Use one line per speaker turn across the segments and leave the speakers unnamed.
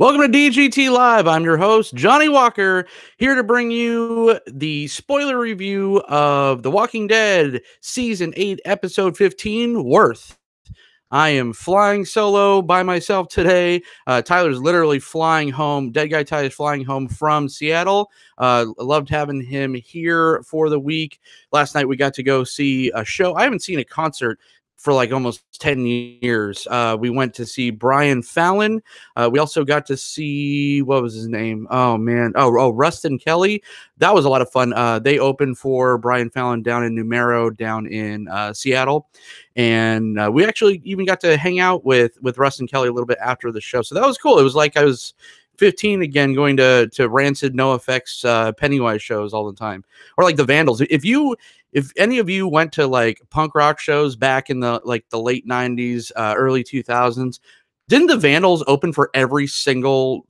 Welcome to DGT Live. I'm your host, Jonny Walker, here to bring you the spoiler review of The Walking Dead Season 8, Episode 15, Worth. I am flying solo by myself today. Tyler's literally flying home. Dead Guy Ty is flying home from Seattle. Loved having him here for the week. Last night we got to go see a show. I haven't seen a concert for like almost 10 years. We went to see Brian Fallon. We also got to see, what was his name? Oh, man. Oh, Rustin Kelly. That was a lot of fun. They opened for Brian Fallon down in Numero, down in Seattle. And we actually even got to hang out with Rustin Kelly a little bit after the show. So that was cool. It was like I was 15 again, going to Rancid, NoFX, Pennywise shows all the time. Or like the Vandals. If any of you went to like punk rock shows back in the late 90s, early 2000s, didn't the Vandals open for every single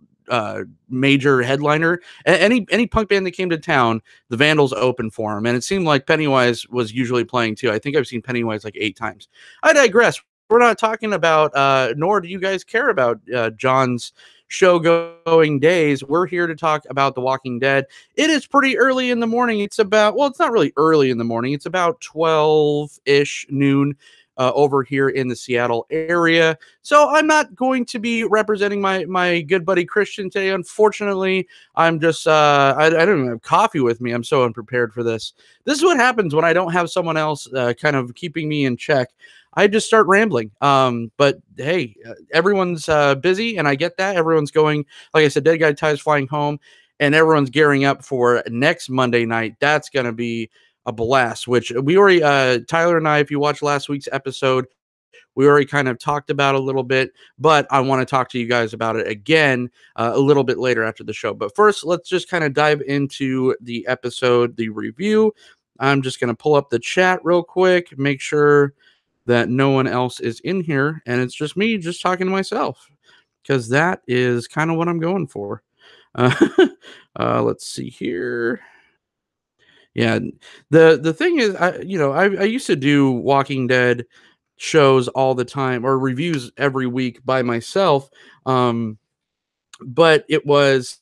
major headliner? Any punk band that came to town, the Vandals opened for them, and it seemed like Pennywise was usually playing too. I think I've seen Pennywise like 8 times. I digress. We're not talking about, nor do you guys care about John's show-going days. We're here to talk about The Walking Dead. It is pretty early in the morning. It's about, well, it's not really early in the morning. It's about 12-ish noon over here in the Seattle area. So I'm not going to be representing my good buddy Christian today. Unfortunately, I'm just, I don't even have coffee with me. I'm so unprepared for this. This is what happens when I don't have someone else kind of keeping me in check. I just start rambling. But hey, everyone's busy, and I get that. Everyone's going, like I said, Dead Guy Ty's flying home, and everyone's gearing up for next Monday night. That's going to be a blast, which we already, Tyler and I, if you watched last week's episode, we already kind of talked about a little bit, but I want to talk to you guys about it again a little bit later after the show. But first, let's just kind of dive into the episode, the review. I'm just going to pull up the chat real quick, make sure that no one else is in here, and it's just me just talking to myself, because that is kind of what I'm going for. Let's see here. Yeah, the thing is, I used to do Walking Dead shows all the time, or reviews every week by myself, but it was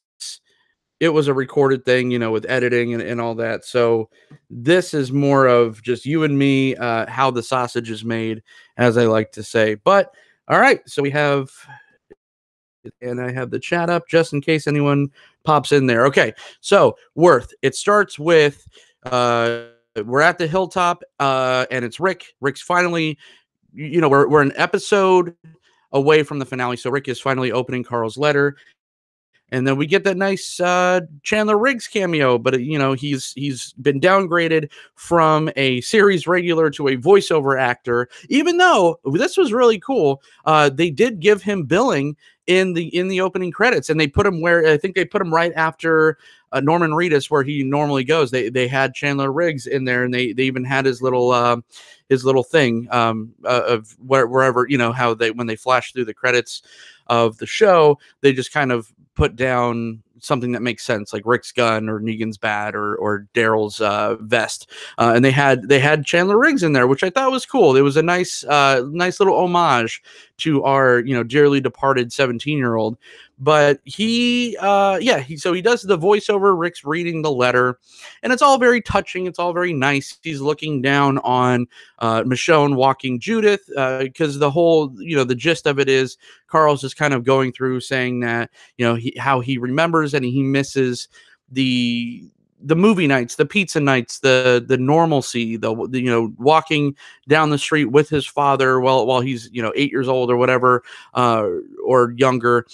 a recorded thing, with editing and all that. So this is more of just you and me, how the sausage is made, as I like to say. But all right, so we have, and I have the chat up just in case anyone pops in there. Okay, so Worth. It starts with we're at the hilltop, and it's Rick. Rick's finally, we're an episode away from the finale, so Rick is finally opening Carl's letter. And then we get that nice Chandler Riggs cameo, but he's been downgraded from a series regular to a voiceover actor. Even though this was really cool, they did give him billing in the opening credits, and they put him where I think they put him right after Norman Reedus, where he normally goes. They had Chandler Riggs in there, and they even had his little thing of wherever, how when they flash through the credits of the show, they just kind of put down something that makes sense, like Rick's gun or Negan's bat or Daryl's vest, and they had Chandler Riggs in there, which I thought was cool. It was a nice little homage to our dearly departed 17-year-old. But he does the voiceover. Rick's reading the letter, and it's all very touching. It's all very nice. He's looking down on Michonne walking Judith, because the whole, the gist of it is Carl's just kind of going through saying that, how he remembers and he misses the movie nights, the pizza nights, the normalcy, the walking down the street with his father while he's 8 years old or whatever, or younger.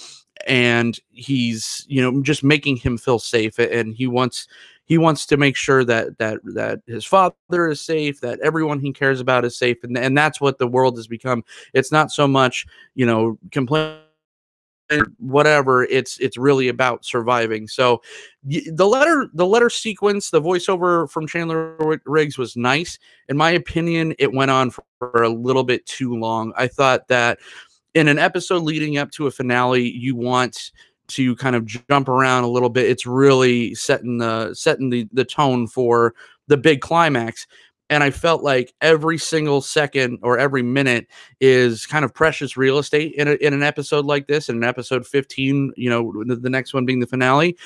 And he's just making him feel safe, and he wants to make sure that his father is safe, that everyone he cares about is safe, and that's what the world has become. It's not so much complain, whatever, it's really about surviving. So the letter sequence, the voiceover from Chandler Riggs was nice. In my opinion, it went on for a little bit too long. I thought that in an episode leading up to a finale, you want to kind of jump around a little bit. It's really setting the tone for the big climax. and I felt like every single second or every minute is kind of precious real estate in an episode like this, in an episode 15, the next one being the finale.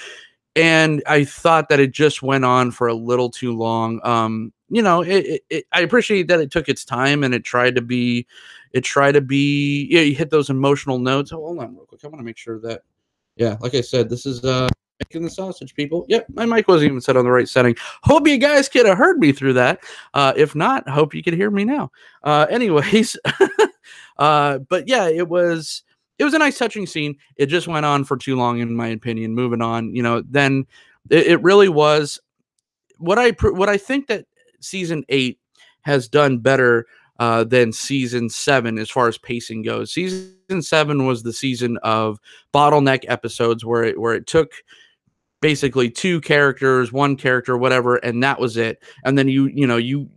And I thought that it just went on for a little too long. I appreciate that it took its time and it tried to be, you hit those emotional notes. Oh, hold on real quick. I want to make sure that, yeah, like I said, this is making the sausage, people. Yep, my mic wasn't even set on the right setting. Hope you guys could have heard me through that. If not, hope you could hear me now. Anyways, but yeah, it was a nice touching scene. It just went on for too long, in my opinion. Moving on, then it really was what I think that season 8 has done better than season 7 as far as pacing goes. Season 7 was the season of bottleneck episodes where it took basically two characters, one character, whatever, and that was it. And then you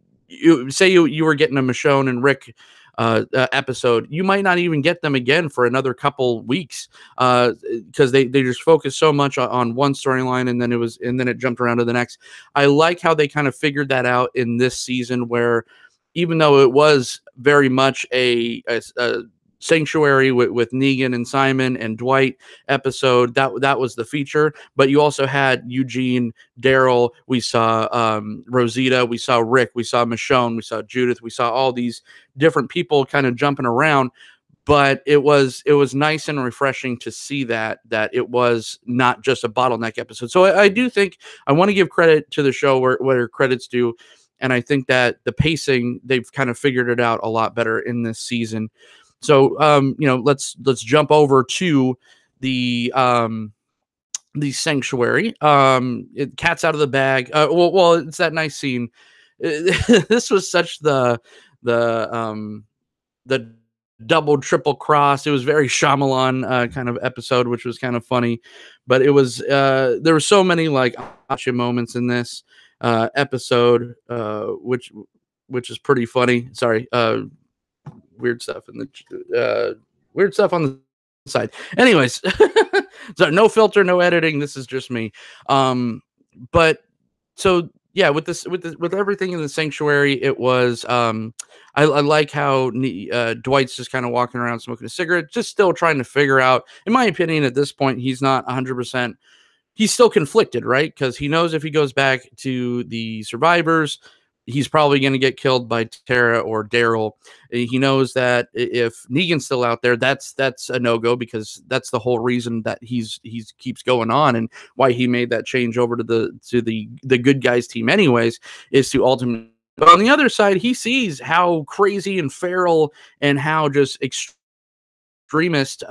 say you were getting a Michonne and Rick episode, you might not even get them again for another couple weeks because they just focused so much on one storyline, and then it jumped around to the next. I like how they kind of figured that out in this season, where even though it was very much a Sanctuary with Negan and Simon and Dwight episode, that was the feature, but you also had Eugene, Daryl, we saw Rosita, we saw Rick, we saw Michonne, we saw Judith, we saw all these different people kind of jumping around. But it was nice and refreshing to see that it was not just a bottleneck episode. So I do think I want to give credit to the show where credit's due, and I think that the pacing, they've kind of figured it out a lot better in this season. So, let's jump over to the Sanctuary. Cat's out of the bag. Well, it's that nice scene. This was such the double triple cross. It was very Shyamalan kind of episode, which was kind of funny, but it was there were so many like gotcha moments in this episode, which is pretty funny. Sorry. Weird stuff on the side. Anyways, so no filter, no editing. This is just me. But so yeah, with everything in the Sanctuary, it was I like how Dwight's just kind of walking around smoking a cigarette, just still trying to figure out. In my opinion, at this point, he's not 100%. He's still conflicted, right? Because he knows if he goes back to the survivors, he's probably going to get killed by Tara or Daryl. He knows that if Negan's still out there, that's a no-go, because that's the whole reason that he's keeps going on, and why he made that change over to the good guys team anyways, is to ultimately. But on the other side, he sees how crazy and feral and how just extremist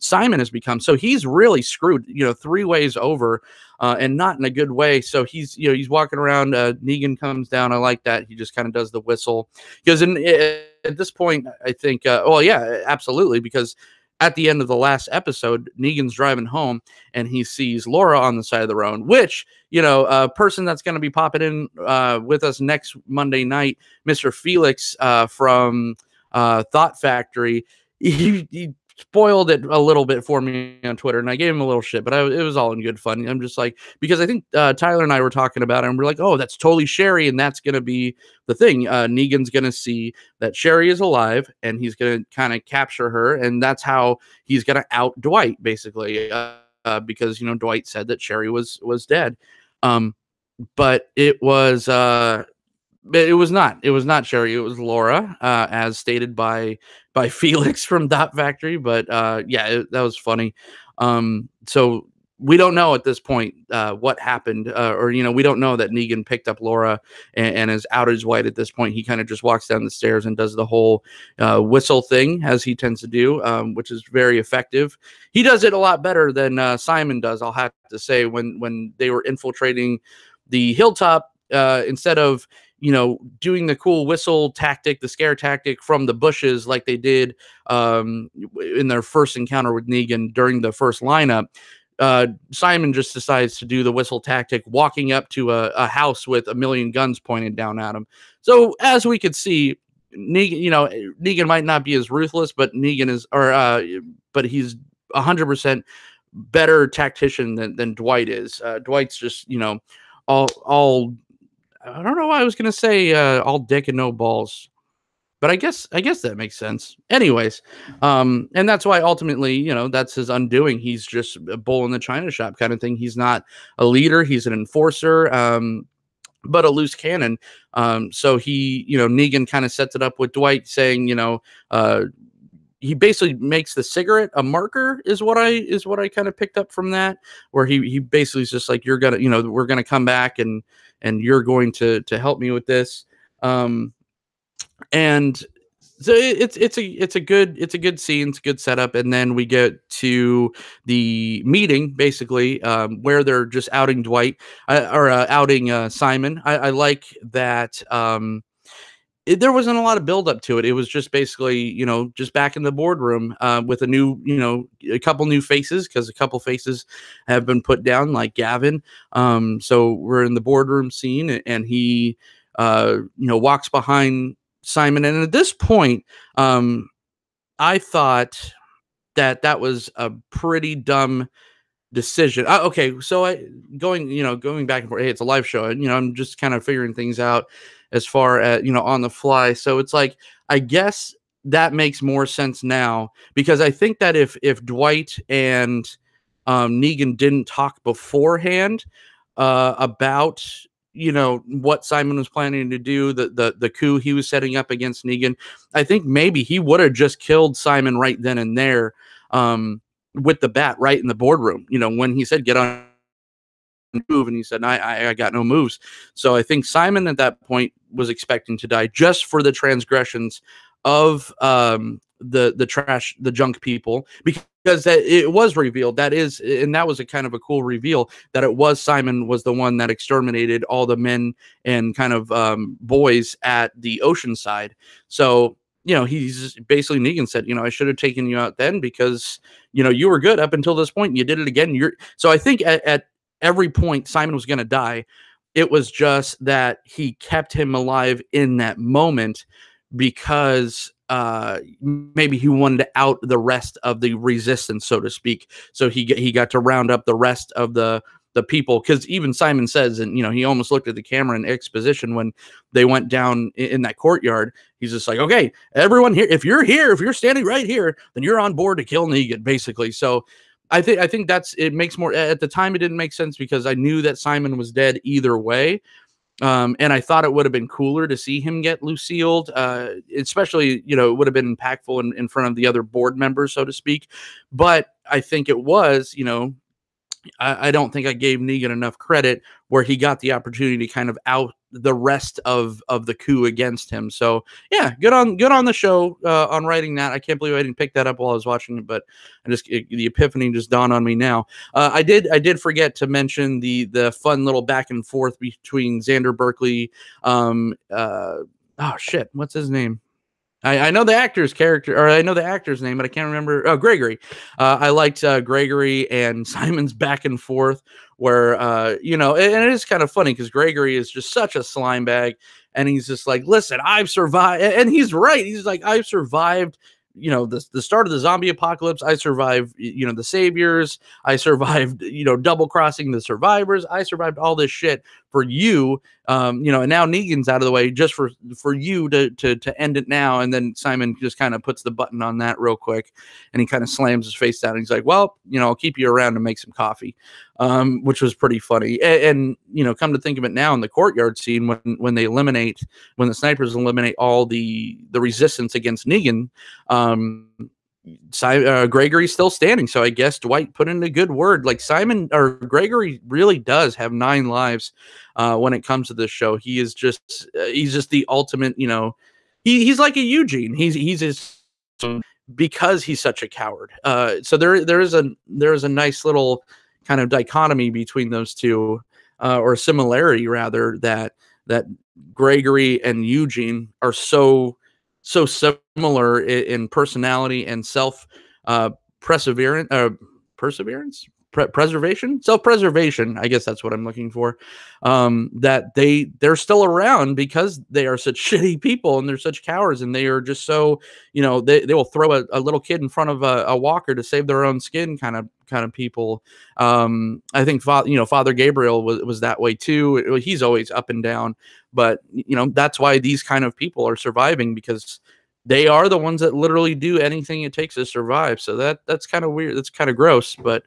Simon has become. So he's really screwed, 3 ways over, and not in a good way. So he's walking around. Negan comes down. I like that. He just kind of does the whistle, because at this point, I think, well, yeah, absolutely. Because at the end of the last episode, Negan's driving home and he sees Laura on the side of the road, which, a person that's going to be popping in with us next Monday night, Mr. Felix from Thought Factory. He spoiled it a little bit for me on Twitter, and I gave him a little shit, but it was all in good fun. I'm just like, because I think Tyler and I were talking about it, and we're like, oh, that's totally Sherry, and that's going to be the thing. Negan's going to see that Sherry is alive, and he's going to kind of capture her, and that's how he's going to out Dwight, basically, because, Dwight said that Sherry was dead. But it was not Sherry. It was Laura, as stated by Felix from Dot Factory. But that was funny. So we don't know at this point what happened, or we don't know that Negan picked up Laura and is outed as White at this point. He kind of just walks down the stairs and does the whole whistle thing, as he tends to do, which is very effective. He does it a lot better than Simon does, I'll have to say. When they were infiltrating the hilltop, instead of doing the cool whistle tactic, the scare tactic from the bushes like they did in their first encounter with Negan during the first lineup, Simon just decides to do the whistle tactic, walking up to a house with a million guns pointed down at him. So as we could see, Negan might not be as ruthless, but but he's 100% better tactician than Dwight is. Dwight's just all I don't know why I was gonna say all dick and no balls, but I guess that makes sense. Anyways, and that's why ultimately, that's his undoing. He's just a bull in the china shop kind of thing. He's not a leader. He's an enforcer. But a loose cannon. So he, Negan kind of sets it up with Dwight saying, he basically makes the cigarette a marker is what I kind of picked up from that, where he basically is just like, you're gonna, we're gonna come back and you're going to help me with this. And so it's a good scene, it's a good setup, and then we get to the meeting basically, where they're just outing Dwight, or outing Simon. I like that. There wasn't a lot of build up to it. It was just basically, just back in the boardroom, with a couple new faces, because a couple faces have been put down, like Gavin. So we're in the boardroom scene, and he, walks behind Simon. And at this point, I thought that was a pretty dumb decision. Okay, so going back and forth. Hey, it's a live show, and I'm just kind of figuring things out as far as on the fly. So it's like, I guess that makes more sense now, because I think that if Dwight and Negan didn't talk beforehand about what Simon was planning to do, the coup he was setting up against Negan, I think maybe he would have just killed Simon right then and there, with the bat right in the boardroom. When he said, "Get on move," and he said, I got no moves. So I think Simon at that point was expecting to die just for the transgressions of the junk people, because it was revealed that was a kind of a cool reveal, that it was Simon was the one that exterminated all the men and kind of boys at the ocean side. So he's basically, Negan said, I should have taken you out then, because you were good up until this point, and you did it again. So I think at every point Simon was going to die. It was just that he kept him alive in that moment, because maybe he wanted to out the rest of the resistance, so to speak. So he got to round up the rest of the people, because even Simon says, and he almost looked at the camera in exposition when they went down in that courtyard. He's just like, okay, everyone here, if you're standing right here, then you're on board to kill Negan, basically. So I think it makes more, at the time it didn't make sense, because I knew that Simon was dead either way. And I thought it would have been cooler to see him get Lucille'd, especially, it would have been impactful in front of the other board members, so to speak. But I think it was, I don't think I gave Negan enough credit, where he got the opportunity to kind of out the rest of the coup against him. So yeah, good on the show on writing that. I can't believe I didn't pick that up while I was watching it, but the epiphany just dawned on me now. I did forget to mention the fun little back and forth between Xander Berkeley. Oh shit, what's his name? I know the actor's character, or I know the actor's name, but I can't remember. Oh, Gregory. I liked Gregory and Simon's back and forth, where, and it is kind of funny, because Gregory is just such a slime bag, and he's just like, listen, I've survived. And he's right. He's like, I've survived, the start of the zombie apocalypse. I survived, the saviors. I survived, double crossing the survivors. I survived all this shit for you. And now Negan's out of the way just for you to end it now. And then Simon just kind of puts the button on that real quick, and he kind of slams his face down. And he's like, well, I'll keep you around to make some coffee, which was pretty funny. And come to think of it now, in the courtyard scene, when the snipers eliminate all the resistance against Negan, Gregory's still standing. So I guess Dwight put in a good word. Like, Simon, or Gregory, really does have 9 lives when it comes to this show. He's just the ultimate, he's like a Eugene. He's just, because he's such a coward. So there is a nice little kind of dichotomy between those two, or similarity rather, that Gregory and Eugene are so similar in personality and perseverance. preservation, self-preservation, I guess that's what I'm looking for. That they're still around because they are such shitty people and they're such cowards, and they are just so, they will throw a little kid in front of a walker to save their own skin, kind of people. I think Father Gabriel was that way too. He's always up and down, but that's why these kind of people are surviving, because they are the ones that literally do anything it takes to survive. So that's kind of weird. That's kind of gross, but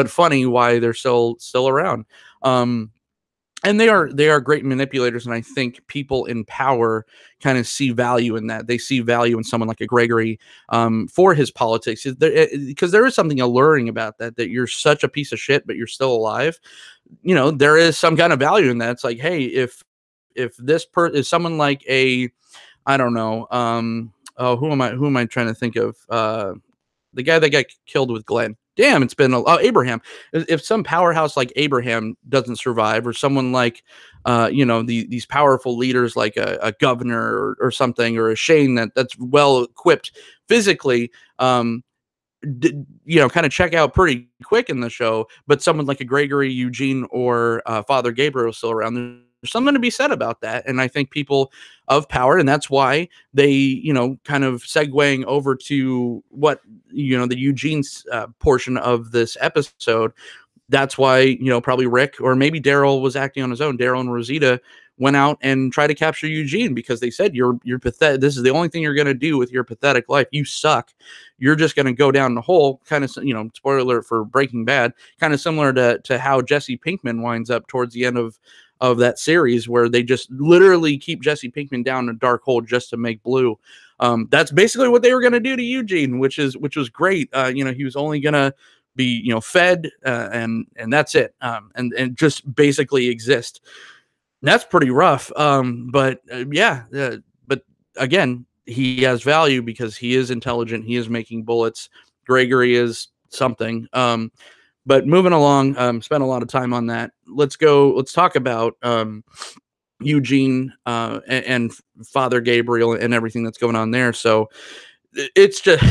funny why they're still around. And they are great manipulators, and I think people in power kind of see value in that. They see value in someone like a Gregory, for his politics, because there is something alluring about that you're such a piece of shit, but you're still alive. There is some kind of value in that. It's like, hey, if this is someone like a, I don't know, who am I trying to think of? The guy that got killed with Glenn. Damn, it's been Abraham. If some powerhouse like Abraham doesn't survive, or someone like, these powerful leaders like a governor or something, or a Shane that's well equipped physically, kind of check out pretty quick in the show. But someone like a Gregory, Eugene, or Father Gabriel still around. There's something to be said about that. And I think people of power, and that's why they, kind of segueing over to what, the Eugene's portion of this episode. That's why, probably Rick or maybe Daryl was acting on his own. Daryl and Rosita went out and tried to capture Eugene, because they said, you're pathetic. This is the only thing you're going to do with your pathetic life. You suck. You're just going to go down the hole. Kind of, spoiler alert for Breaking Bad, kind of similar to how Jesse Pinkman winds up towards the end of that series, where they just literally keep Jesse Pinkman down in a dark hole just to make Blue. That's basically what they were going to do to Eugene, which was great. He was only going to be, fed, and that's it. And just basically exist. And that's pretty rough. But again, he has value because he is intelligent. He is making bullets. Gregory is something. But moving along, spent a lot of time on that. Let's talk about Eugene and Father Gabriel and everything that's going on there. So it's just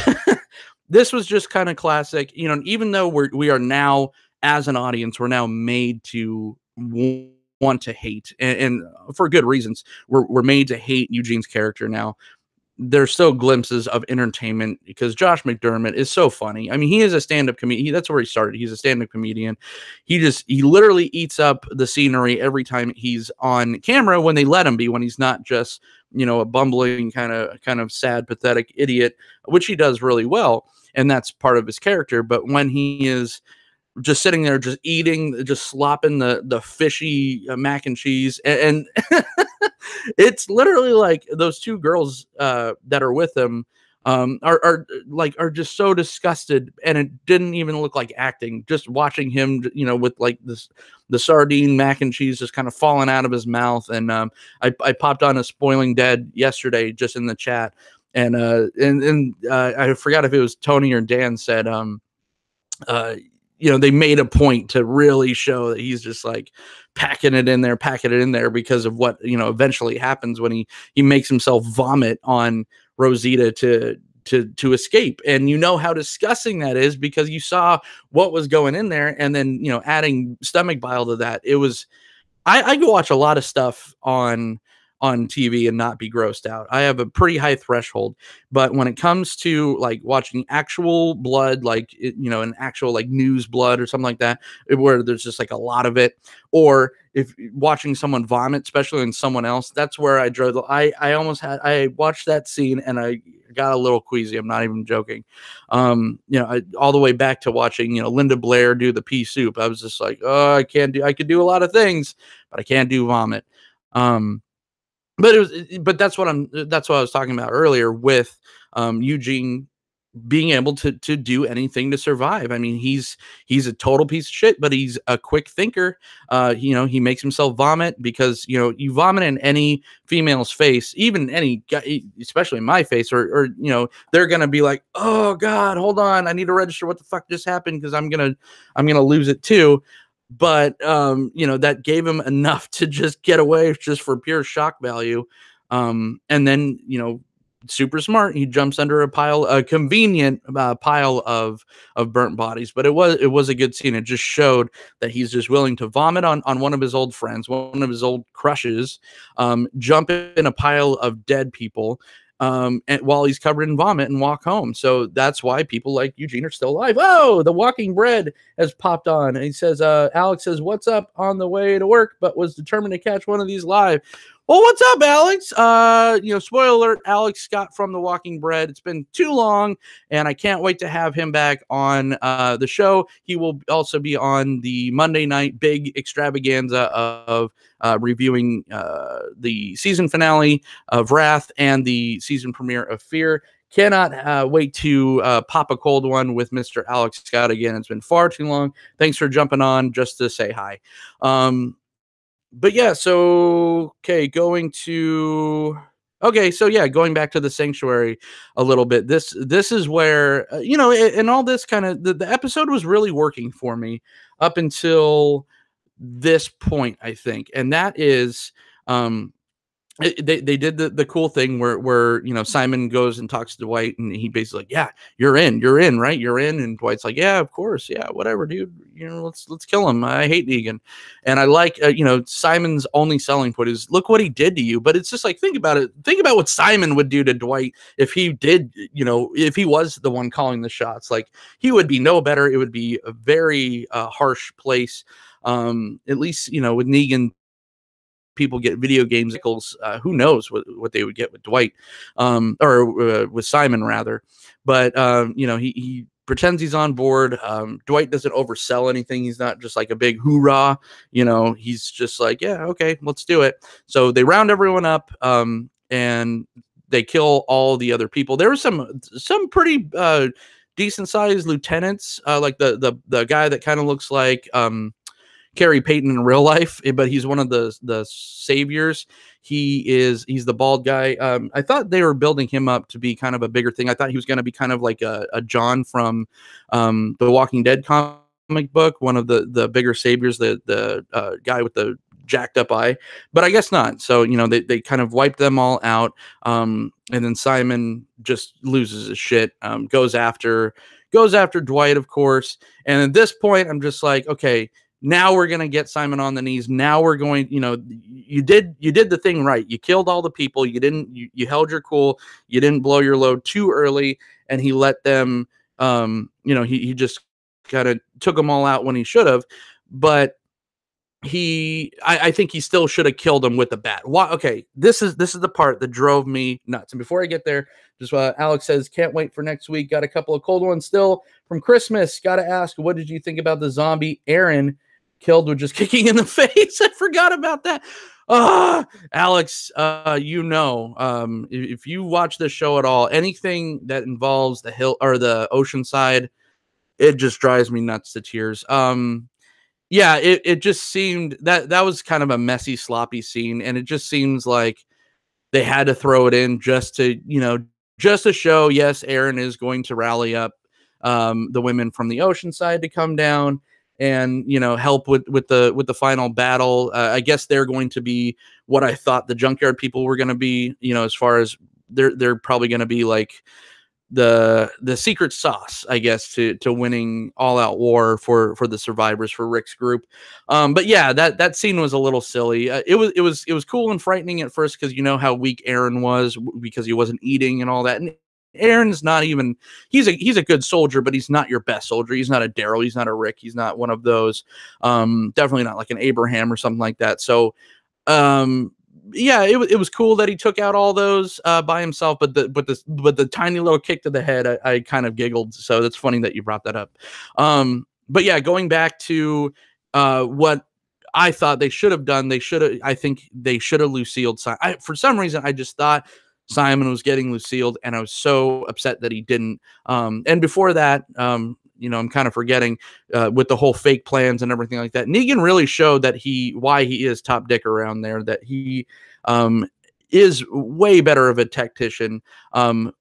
this was just kind of classic, even though we are now, as an audience, we're now made to want to hate, and for good reasons. We're made to hate Eugene's character now. There's still glimpses of entertainment because Josh McDermott is so funny. I mean, he is a stand-up comedian. That's where he started. He's a stand-up comedian. He literally eats up the scenery every time he's on camera, when they let him be, when he's not just, a bumbling kind of sad, pathetic idiot, which he does really well. And that's part of his character. But when he is just sitting there, just eating, just slopping the fishy mac and cheese, and it's literally like those two girls that are with him are just so disgusted, and it didn't even look like acting. Just watching him, with like the sardine mac and cheese just kind of falling out of his mouth. And I popped on a Spoiling Dead yesterday just in the chat, and I forgot if it was Tony or Dan said they made a point to really show that he's just like packing it in there because of what, eventually happens when he makes himself vomit on Rosita to escape. And how disgusting that is, because you saw what was going in there, and then, adding stomach bile to that. It was, I could watch a lot of stuff on TV and not be grossed out. I have a pretty high threshold, but when it comes to like watching actual blood, like, an actual like news blood or something like that, where there's just like a lot of it, or if watching someone vomit, especially in someone else, that's where I drew the, I watched that scene and I got a little queasy. I'm not even joking. All the way back to watching, Linda Blair do the pea soup. I was just like, oh, I could do a lot of things, but I can't do vomit. But that's what I was talking about earlier with Eugene being able to do anything to survive. I mean, he's a total piece of shit, but he's a quick thinker. He makes himself vomit because, you vomit in any female's face, even any guy, especially in my face, or they're going to be like, oh God, hold on. I need to register what the fuck just happened, because I'm going to lose it too. But, that gave him enough to just get away just for pure shock value. And then, super smart. He jumps under a convenient pile of burnt bodies. But it was a good scene. It just showed that he's just willing to vomit on one of his old friends, one of his old crushes, jump in a pile of dead people, and while he's covered in vomit, and walk home. So that's why people like Eugene are still alive. Oh, the Walking Bread has popped on, and he says, Alex says, "What's up?" On the way to work, but was determined to catch one of these live. Well, what's up, Alex? Spoiler alert, Alex Scott from The Walking Bread. It's been too long, and I can't wait to have him back on the show. He will also be on the Monday night big extravaganza of reviewing the season finale of Wrath and the season premiere of Fear. Cannot wait to pop a cold one with Mr. Alex Scott again. It's been far too long. Thanks for jumping on just to say hi. But yeah, so going back to the sanctuary a little bit. This is where and all this kind of the episode was really working for me up until this point, I think, and that is they did the cool thing where Simon goes and talks to Dwight, and he basically like, yeah, you're in, right? You're in. And Dwight's like, yeah, of course, yeah, whatever, dude, let's kill him. I hate Negan. And I like Simon's only selling point is, look what he did to you. But it's just like, think about what Simon would do to Dwight if he did, if he was the one calling the shots. Like, he would be no better. It would be a very harsh place. At least with Negan, people get video games. Who knows what they would get with Dwight, or with Simon rather. But he pretends he's on board. Dwight doesn't oversell anything. He's not just like a big hoorah. He's just like, yeah, okay, let's do it. So they round everyone up, and they kill all the other people. There were some pretty decent sized lieutenants, like the guy that kind of looks like Carrie Payton in real life, but he's one of the saviors. He's the bald guy. I thought they were building him up to be kind of a bigger thing. I thought he was going to be kind of like a John from the Walking Dead comic book, one of the bigger saviors, the guy with the jacked up eye, but I guess not. So they kind of wiped them all out, and then Simon just loses his shit, goes after Dwight, of course. And at this point, I'm just like, okay, now we're going to get Simon on the knees. Now we're going, you did the thing right. You killed all the people. You held your cool. You didn't blow your load too early. And he let them, he just kind of took them all out when he should have. But I think he still should have killed him with a bat. Why? Okay. This is the part that drove me nuts. And before I get there, just Alex says, can't wait for next week. Got a couple of cold ones still from Christmas. Got to ask, what did you think about the zombie Aaron killed with just kicking in the face? I forgot about that. Alex, if you watch this show at all, anything that involves the hill or the ocean side, it just drives me nuts to tears. Yeah, it just seemed that was kind of a messy, sloppy scene, and it just seems like they had to throw it in just to show, yes, Aaron is going to rally up the women from the ocean side to come down and help with the final battle. I guess they're going to be what I thought the junkyard people were going to be. As far as they're probably going to be like the secret sauce, I guess, to winning all out war for the survivors, for Rick's group. But yeah, that scene was a little silly. It was cool and frightening at first, because how weak Aaron was, because he wasn't eating and all that. And Aaron's not even, he's a good soldier, but he's not your best soldier. He's not a Daryl. He's not a Rick. He's not one of those. Definitely not like an Abraham or something like that. So, yeah, it was cool that he took out all those by himself, but the tiny little kick to the head, I kind of giggled. So that's funny that you brought that up. But yeah, going back to what I thought they should have done, I think they should have Lucille'd Simon. For some reason, I just thought Simon was getting Lucille'd, and I was so upset that he didn't. And before that, I'm kind of forgetting with the whole fake plans and everything like that. Negan really showed that why he is top dick around there, that he is way better of a tactician than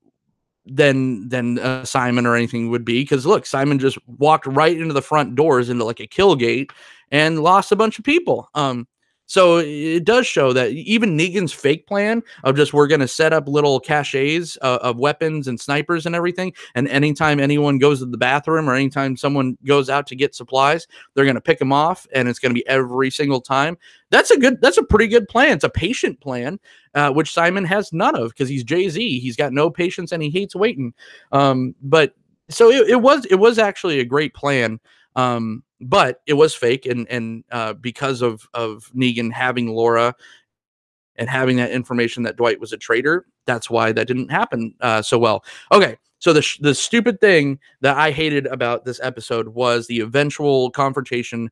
Simon or anything would be. Because look, Simon just walked right into the front doors into like a kill gate and lost a bunch of people. So it does show that even Negan's fake plan of just we're going to set up little caches of weapons and snipers and everything, and anytime anyone goes to the bathroom or anytime someone goes out to get supplies, they're going to pick them off, and it's going to be every single time. That's a pretty good plan. It's a patient plan, which Simon has none of because he's Jay-Z. He's got no patience and he hates waiting. But so it was actually a great plan. But it was fake, and because of Negan having Laura and having that information that Dwight was a traitor, that's why that didn't happen so well. Okay, so the stupid thing that I hated about this episode was the eventual confrontation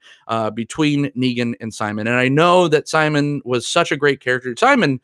between Negan and Simon. And I know that Simon was such a great character. Simon,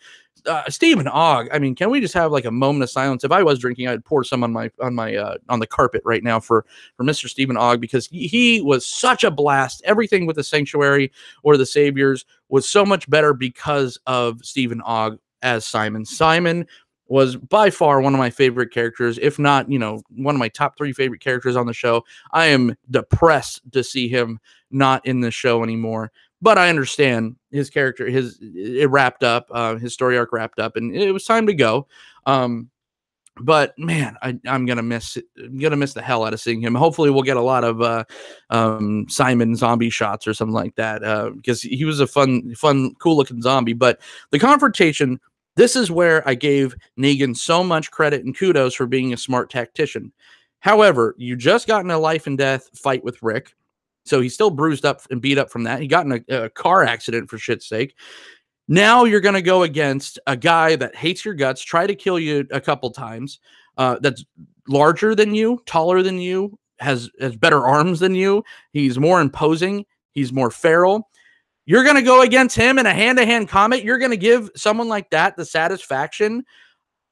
Stephen Ogg. I mean, can we just have like a moment of silence? If I was drinking, I'd pour some on the carpet right now for Mr. Stephen Ogg, because he was such a blast. Everything with the Sanctuary or the Saviors was so much better because of Stephen Ogg as Simon. Simon was by far one of my favorite characters, if not, one of my top 3 favorite characters on the show. I am depressed to see him not in the show anymore. But I understand his character, it wrapped up, his story arc wrapped up, and it was time to go. But man, I'm gonna miss the hell out of seeing him. Hopefully, we'll get a lot of Simon zombie shots or something like that, because he was a fun, cool looking zombie. But the confrontation, this is where I gave Negan so much credit and kudos for being a smart tactician. However, you just got in a life and death fight with Rick. So he's still bruised up and beat up from that. He got in a car accident, for shit's sake. Now you're going to go against a guy that hates your guts, try to kill you a couple times, that's larger than you, taller than you, has better arms than you. He's more imposing. He's more feral. You're going to go against him in a hand-to-hand combat. You're going to give someone like that the satisfaction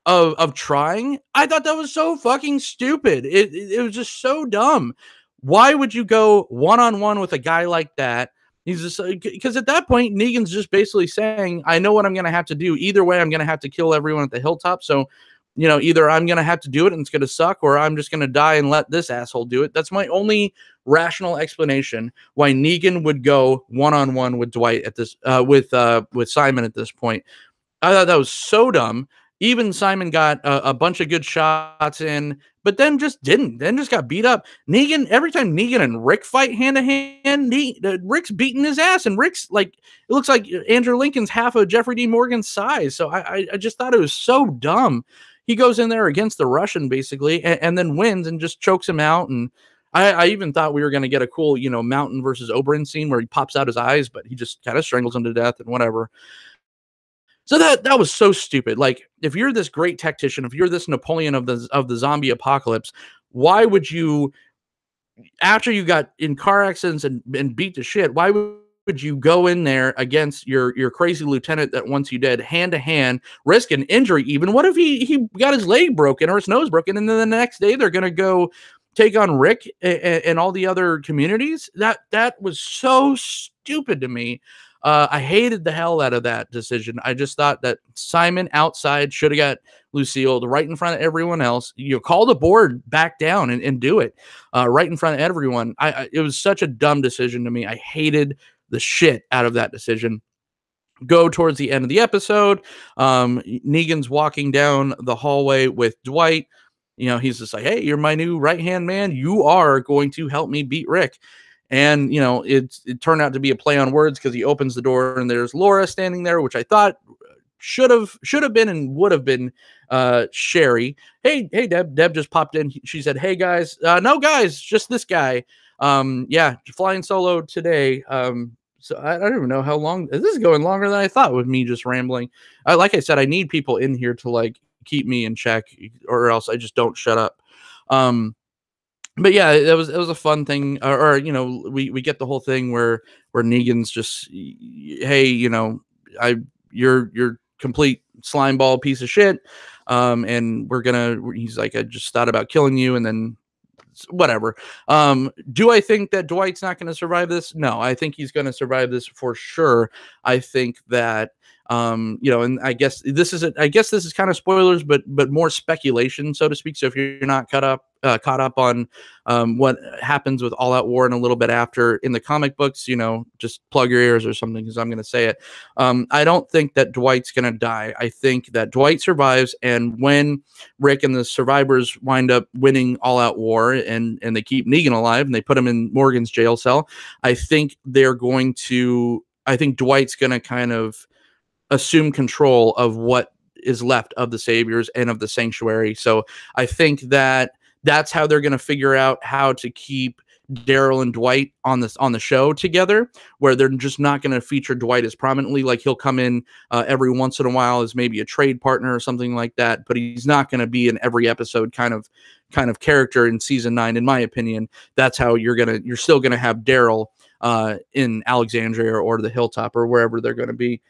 of trying. I thought that was so fucking stupid. It was just so dumb. Why would you go one-on-one with a guy like that? He's just because at that point, Negan's just basically saying, I know what I'm going to have to do. Either way, I'm going to have to kill everyone at the hilltop. So, either I'm going to have to do it and it's going to suck, or I'm just going to die and let this asshole do it. That's my only rational explanation why Negan would go one-on-one with Dwight at this, with Simon at this point. I thought that was so dumb. Even Simon got a bunch of good shots in, but then just didn't. Then just got beat up. Negan, every time Negan and Rick fight hand to hand, Rick's beating his ass, and Rick's like, it looks like Andrew Lincoln's half of Jeffrey D. Morgan's size. So I just thought it was so dumb. He goes in there against the Russian basically, and then wins and just chokes him out. And I even thought we were going to get a cool, Mountain versus Oberyn scene where he pops out his eyes, but he just kind of strangles him to death and whatever. So that was so stupid. Like, if you're this great tactician, if you're this Napoleon of the zombie apocalypse, why would you, after you got in car accidents and beat to shit, why would you go in there against your crazy lieutenant that wants you dead, hand to hand, risk an injury even? What if he got his leg broken or his nose broken, and then the next day they're gonna go take on Rick and all the other communities? That was so stupid to me. I hated the hell out of that decision. I just thought that Simon outside should have got Lucille right in front of everyone else. Call the board back down and do it right in front of everyone. It was such a dumb decision to me. I hated the shit out of that decision. Go towards the end of the episode. Negan's walking down the hallway with Dwight. He's just like, hey, you're my new right-hand man. You are going to help me beat Rick. And, it turned out to be a play on words because he opens the door and there's Laura standing there, which I thought should have been and would have been Sherry. Hey, Deb. Deb just popped in. She said, hey, guys. No, guys, just this guy. Yeah, flying solo today. So I don't even know how long. This is going longer than I thought with me just rambling. Like I said, I need people in here to, like, keep me in check, or else I just don't shut up. But yeah, it was a fun thing, or we get the whole thing where Negan's just, hey, you're complete slimeball piece of shit, and he's like, I just thought about killing you, and then whatever. Do I think that Dwight's not going to survive this? No, I think he's going to survive this for sure. I think that and I guess this is kind of spoilers, but more speculation, so to speak. So if you're not caught up caught up on what happens with All Out War and a little bit after in the comic books, just plug your ears or something because I'm going to say it. I don't think that Dwight's going to die. I think that Dwight survives, and when Rick and the survivors wind up winning All Out War and they keep Negan alive and they put him in Morgan's jail cell, I think Dwight's going to kind of assume control of what is left of the Saviors and of the Sanctuary. So I think that's how they're going to figure out how to keep Daryl and Dwight on the show together, where they're just not going to feature Dwight as prominently. Like he'll come in every once in a while as maybe a trade partner or something like that, but he's not going to be in every episode kind of character in season 9. In my opinion, that's how you're still gonna have Daryl in Alexandria or the Hilltop or wherever they're going to be.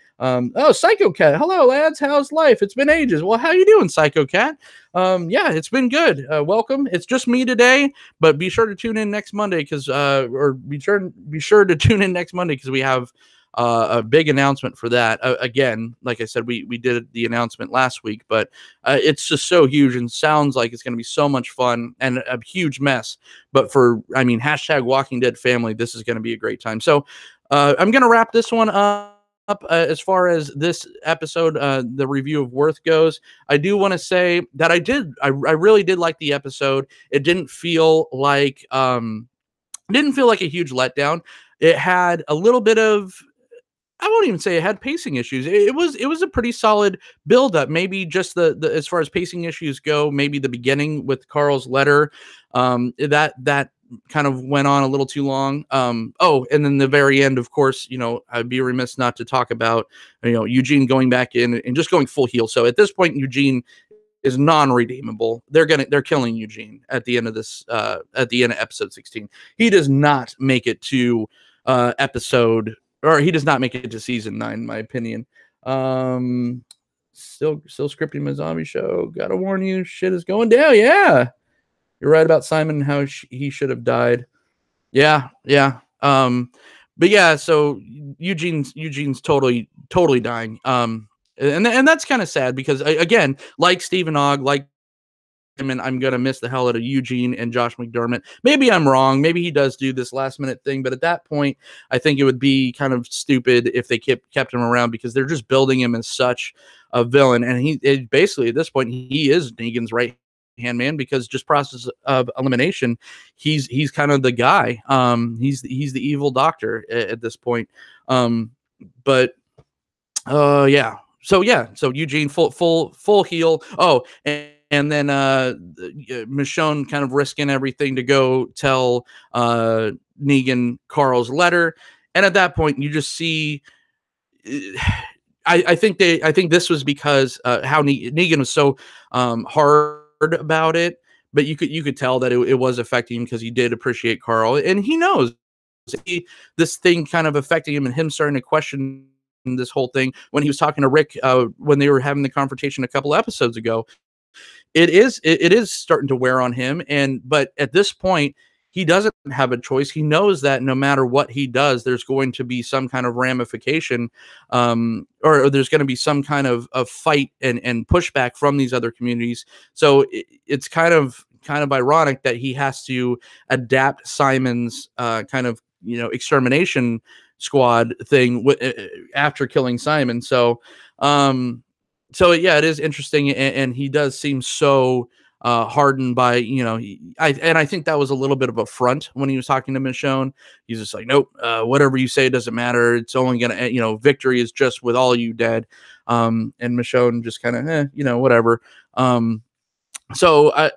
Psycho Cat. Hello, lads. How's life? It's been ages. Well, how you doing, Psycho Cat? Yeah, it's been good. Welcome. It's just me today, but be sure to tune in next Monday because be sure to tune in next Monday because we have a big announcement for that. Again, like I said, we did the announcement last week, but it's just so huge and sounds like it's going to be so much fun and a huge mess. But hashtag Walking Dead family, this is going to be a great time. So I'm going to wrap this one up. As far as this episode, the review of Worth goes, I do want to say that I really did like the episode. It didn't feel like a huge letdown. It had a little bit of, I won't even say it had pacing issues. It was a pretty solid build up. Maybe just the as far as pacing issues go, maybe the beginning with Carl's letter, that kind of went on a little too long. And then the very end, of course, I'd be remiss not to talk about, Eugene going back in and just going full heel. So at this point, Eugene is non-redeemable. They're killing Eugene at the end of this, at the end of episode 16. He does not make it to he does not make it to season 9, in my opinion. Still scripting my zombie show. Gotta warn you, shit is going down. Yeah. You're right about Simon and how he should have died. Yeah. But yeah, so Eugene's totally dying. And that's kind of sad because again, like Stephen Ogg, like I'm gonna miss the hell out of Eugene and Josh McDermott. Maybe I'm wrong. Maybe he does do this last minute thing, but at that point, I think it would be kind of stupid if they kept him around because they're just building him as such a villain. And basically at this point he is Negan's right hand man because just process of elimination, he's kind of the guy. He's the evil doctor at this point. But yeah. So Eugene full heel. Oh, and then Michonne kind of risking everything to go tell Negan Carl's letter. And at that point, you just see, I think this was because how Negan was so hard about it, but you could tell that it was affecting him because he did appreciate Carl, and he knows this thing kind of affecting him and him starting to question this whole thing when he was talking to Rick when they were having the confrontation a couple episodes ago. It is starting to wear on him, but at this point he doesn't have a choice. He knows that no matter what he does, there's going to be some kind of ramification, or there's going to be some kind of fight and pushback from these other communities. So it's kind of ironic that he has to adapt Simon's kind of extermination squad thing after killing Simon. So yeah, it is interesting, and he does seem so hardened by I think that was a little bit of a front when he was talking to Michonne. He's just like, nope, whatever you say doesn't matter. It's only gonna victory is just with all you dead. And Michonne just kind of whatever. So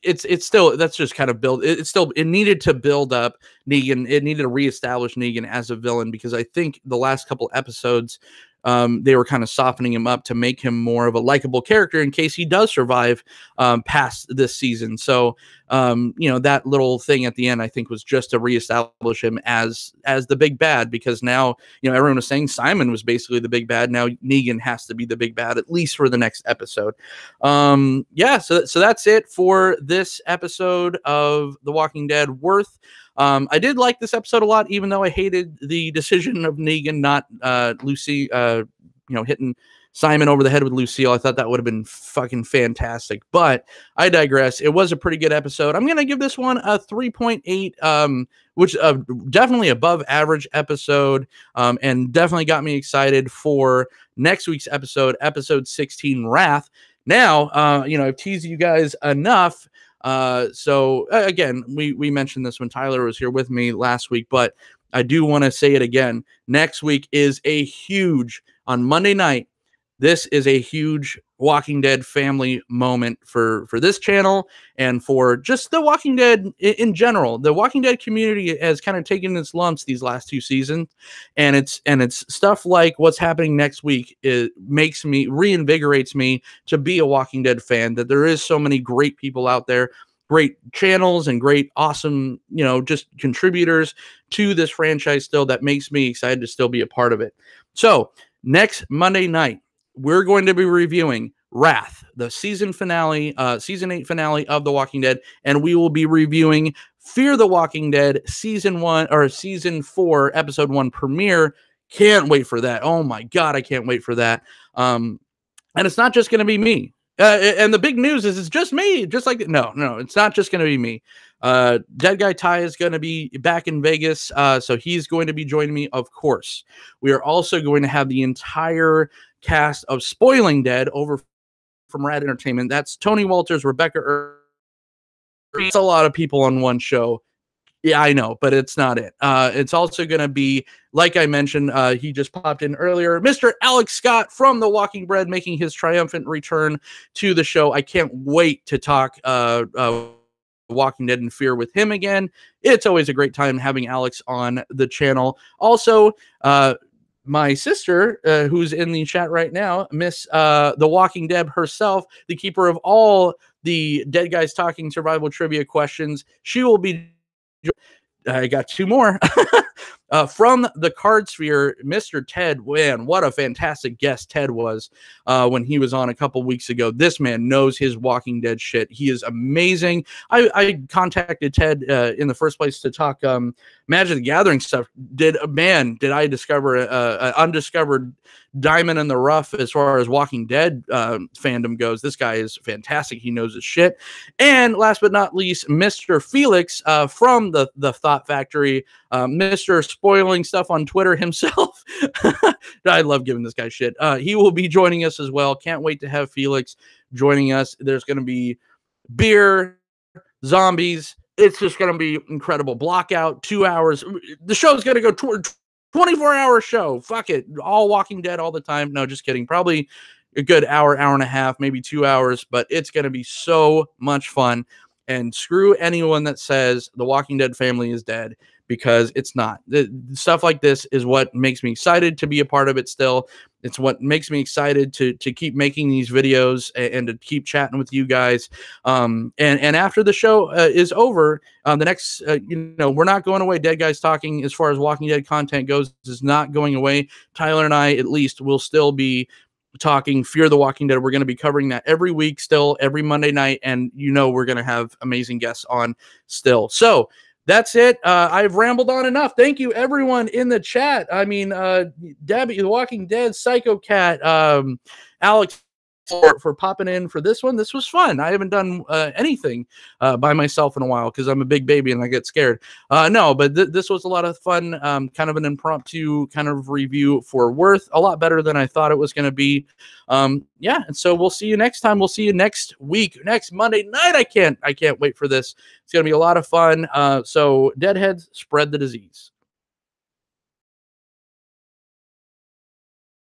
it's still, that's just kind of it needed to build up Negan. It needed to reestablish Negan as a villain because I think the last couple episodes they were kind of softening him up to make him more of a likable character in case he does survive past this season. So that little thing at the end I think was just to reestablish him as the big bad, because now everyone was saying Simon was basically the big bad. Now Negan has to be the big bad, at least for the next episode. So that's it for this episode of The Walking Dead Worth. I did like this episode a lot, even though I hated the decision of Negan not Lucy hitting Simon over the head with Lucille. I thought that would have been fucking fantastic, but I digress. It was a pretty good episode. I'm going to give this one a 3.8, which definitely above average episode, and definitely got me excited for next week's episode 16, Wrath. Now, I've teased you guys enough. So again, we mentioned this when Tyler was here with me last week, but I do want to say it again. Next week is a huge, on Monday night, this is a huge Walking Dead family moment for this channel and for just the Walking Dead in general. The Walking Dead community has kind of taken its lumps these last 2 seasons, and it's stuff like what's happening next week. It reinvigorates me to be a Walking Dead fan, that there is so many great people out there, great channels and great awesome, just contributors to this franchise still, that makes me excited to still be a part of it. So next Monday night, we're going to be reviewing Wrath, the season 8 finale of The Walking Dead, and we will be reviewing Fear the Walking Dead season 4 episode 1 premiere. Can't wait for that. Oh my God, I can't wait for that. And it's not just going to be me. And the big news is it's just me. Just like no, it's not just going to be me. Dead Guy Ty is going to be back in Vegas, so he's going to be joining me, of course. We are also going to have the entire cast of Spoiling Dead over from Rad Entertainment. That's Tony Walters, Rebecca. It's a lot of people on one show. Yeah, I know, but it's not it. It's also going to be, like I mentioned, he just popped in earlier, Mr. Alex Scott from The Walking Dead, making his triumphant return to the show. I can't wait to talk Walking Dead and Fear with him again. It's always a great time having Alex on the channel. Also, my sister, who's in the chat right now, Miss The Walking Dead herself, the keeper of all the Dead Guys Talking survival trivia questions, she will be. I got 2 more. From the Card Sphere, Mr. Ted. Man, what a fantastic guest Ted was when he was on a couple weeks ago. This man knows his Walking Dead shit. He is amazing. I contacted Ted in the first place to talk Magic the Gathering stuff. Did I discover an undiscovered diamond in the rough as far as Walking Dead fandom goes. This guy is fantastic. He knows his shit. And last but not least, Mr. Felix from the Thought Factory, Mr. Spoiling Stuff on Twitter himself. I love giving this guy shit. He will be joining us as well. Can't wait to have Felix joining us. There's going to be beer, zombies. It's just going to be incredible. Block out 2 hours. The show's going to go 24-hour show. Fuck it. All Walking Dead all the time. No, just kidding. Probably a good hour and a half, maybe 2 hours, but it's going to be so much fun. And screw anyone that says the Walking Dead family is dead, because it's not. Stuff like this is what makes me excited to be a part of it still. It's what makes me excited to keep making these videos and to keep chatting with you guys. And after the show is over, the next, we're not going away. Dead Guys Talking, as far as Walking Dead content goes, is not going away. Tyler and I, at least, will still be talking Fear the Walking Dead. We're going to be covering that every week still, every Monday night, and we're going to have amazing guests on still. So that's it. I've rambled on enough. Thank you, everyone in the chat. I mean, Debbie, The Walking Dead, Psycho Cat, Alex, for popping in for this one. This was fun. I haven't done anything by myself in a while because I'm a big baby and I get scared. No, but this was a lot of fun. Kind of an impromptu kind of review for Worth. A lot better than I thought it was going to be. Yeah, and so we'll see you next time. We'll see you next week, next Monday night. I can't wait for this. It's going to be a lot of fun. So Deadheads, spread the disease.